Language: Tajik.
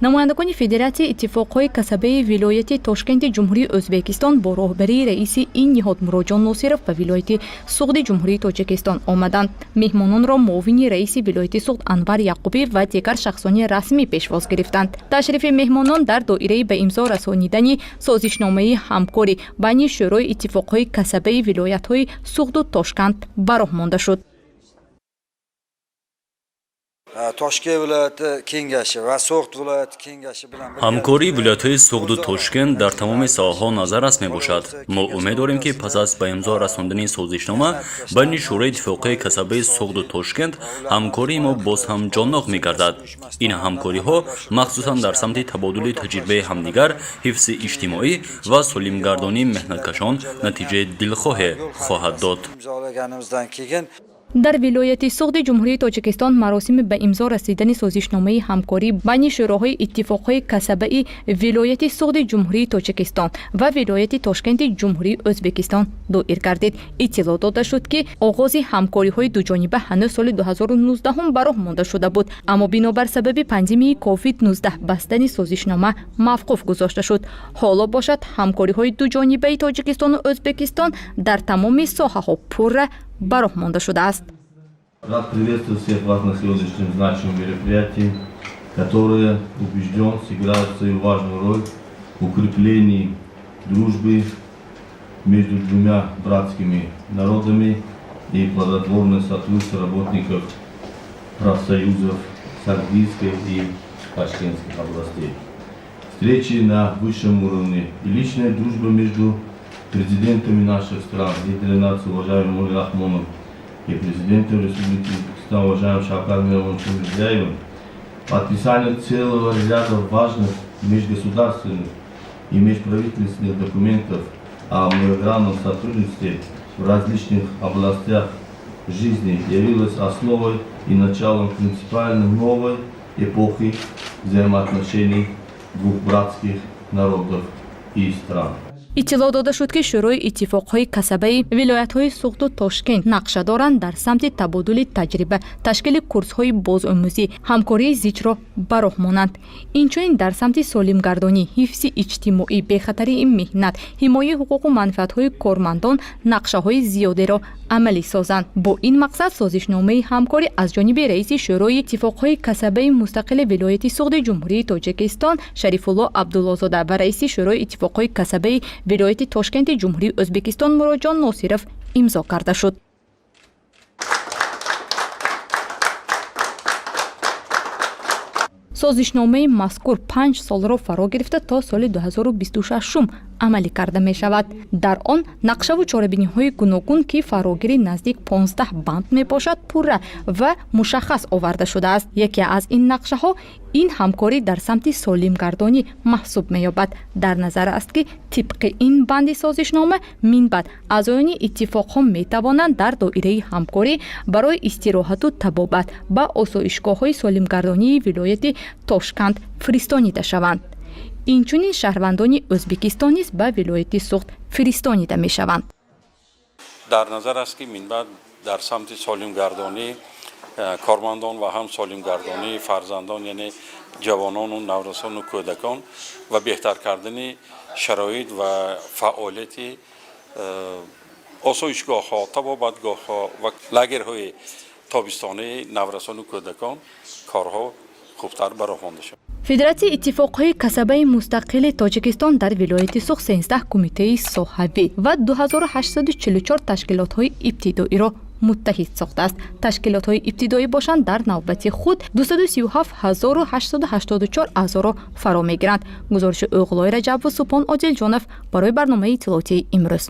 намояндагони Федератсияи иттифоқҳои касабаи вилояти Тошкенти Ҷумҳурии Ӯзбекистон бо роҳбарии раиси ин ниҳод Муроҷон Носиров ба вилояти Суғди Ҷумҳурии Тоҷикистон омаданд. Меҳмононро муовини раиси вилояти Суғд Анвар Яқубӣ ва дигар шахсони расмӣ пешвоз гирифтанд. Ташрифи меҳмонон дар доираи ба имзо расонидани созишномаи ҳамкорӣ байни шӯрои иттифоқҳои касабаи вилоятҳои Суғду Тошкент бароҳ монда шуд. Toshkent viloyati kengashi va So'g'd viloyati kengashi bilan ҳамкории вилоятҳои Суғду Тошкент дар тамоми соҳаҳо назаррас мебошад. Мо умед дорем ки пас аз ба имзо расондани созишнома байни шӯрои иттифоқии касабаи Суғду Тошкент ҳамкории мо боз ҳам ҷоннок мегардад. ин ҳамкориҳо махсусан дар самти табодули таҷрибаи ҳамдигар, ҳифзи иҷтимоӣ ва солимгардонии меҳнаткашон натиҷаи дилхоҳе хоҳад дод. Дар вилояти Суғди Ҷумҳурии Тоҷикистон маросими ба имзо расидани созишномаи ҳамкорӣ байни шӯроҳои иттифоқҳои касабаи вилояти Суғди Ҷумҳурии Тоҷикистон ва вилояти Тошкенти Ҷумҳурии Ӯзбекистон доир гардид. Иттилоъ дода шуд, ки оғози ҳамкориҳои дуҷониба ҳанӯз соли 2019 бароҳ монда шуда буд, аммо бинобар сабаби пандемияи COVID-19 бастани созишнома мавқуф гузошта шуд. ҳоло бошад ҳамкориҳои дуҷонибаи Тоҷикистону Ӯзбекистон дар тамоми соҳаҳо пурра бароҳ монда шудааст. Рад приветствовать всех вас на сегодняшнем значимом мероприятии, которое, убежден, сыграет свою важную роль в укреплении дружбы между двумя братскими народами и плодотворное сотрудничество работников профсоюзов Сагдийской и Ташкентской областей. Встречи на высшем уровне и личная дружба между президентами наших стран, лидеры нации, уважаемый Мули Рахмонов, и президентом Республики Узбекистан, уважаемым Шавкат Миромовичем Мирзияевым, подписание целого ряда важных межгосударственных и межправительственных документов о многогранном сотрудничестве в различных областях жизни явилось основой и началом принципиально новой эпохи взаимоотношений двух братских народов и стран. иттилоъ дода шуд, ки шӯрои иттифоқҳои касабаи вилоятҳои Суғду Тошкент нақша доранд дар самти табодули таҷриба, ташкили курсҳои бозомӯзӣ, ҳамкории зичро бароҳ монанд. Инчунин дар самти солимгардонӣ, ҳифзи иҷтимоӣ, бехатарии меҳнат, ҳимояи ҳуқуқу манфиатҳои кормандон нақшаҳои зиёдеро амалӣ созанд. Бо ин мақсад созишномаи ҳамкорӣ аз ҷониби раиси шӯрои иттифоқҳои касабаи мустақили вилояти Суғди Ҷумҳурии Тоҷикистон Шарифулло Абдуллозода ва раиси шӯрои иттифоқҳои касабаи вилояти Тошкенти Ҷумҳурии Ӯзбекистон Муроҷон Носиров имзо карда шуд. созишномаи мазкур 5 солро фаро гирифта то соли 2026 амалӣ карда мешавад. дар он нақшаву чорабиниҳои гуногун, ки фарогири наздик 15 банд мебошад, пурра ва мушаххас оварда шудааст. яке аз ин нақшаҳо ин ҳамкорӣ дар самти солимгардонӣ маҳсуб меёбад. дар назар аст, ки тибқи ин банди созишнома минбаъд аъзоёни иттифоқҳо метавонанд дар доираи ҳамкорӣ барои истироҳату табобат ба осоишгоҳҳои солимгардонии вилояти Тошкент фиристонида шаванд. инчунин шаҳрвандони Ӯзбекистон низ ба вилояти Суғд фиристонида мешаванд. дар назар аст, ки минбаъд дар самти солимгардонӣ кормандон ва ҳам солимгардонии фарзандон, яъне ҷавонону наврасону кӯдакон ва беҳтар кардани шароит ва фаъолияти осоишгоҳҳо, табобатгоҳҳо ва лагерҳои тобистонии наврасону кӯдакон корҳо хубтар бароҳ монда шавад. Федератсияи иттифоқҳои касабаи мустақили Тоҷикистон дар вилояти Суғд 13 кумитаи соҳавӣ ва 2844 ташкилотҳои ибтидоиро муттаҳид сохтааст. ташкилотҳои ибтидоӣ бошанд дар навбати худ 237884 аъзоро фаро мегиранд. гузориши Уғлои Раҷабову Субҳон Одилҷонов барои барномаи иттилоотии имрӯз.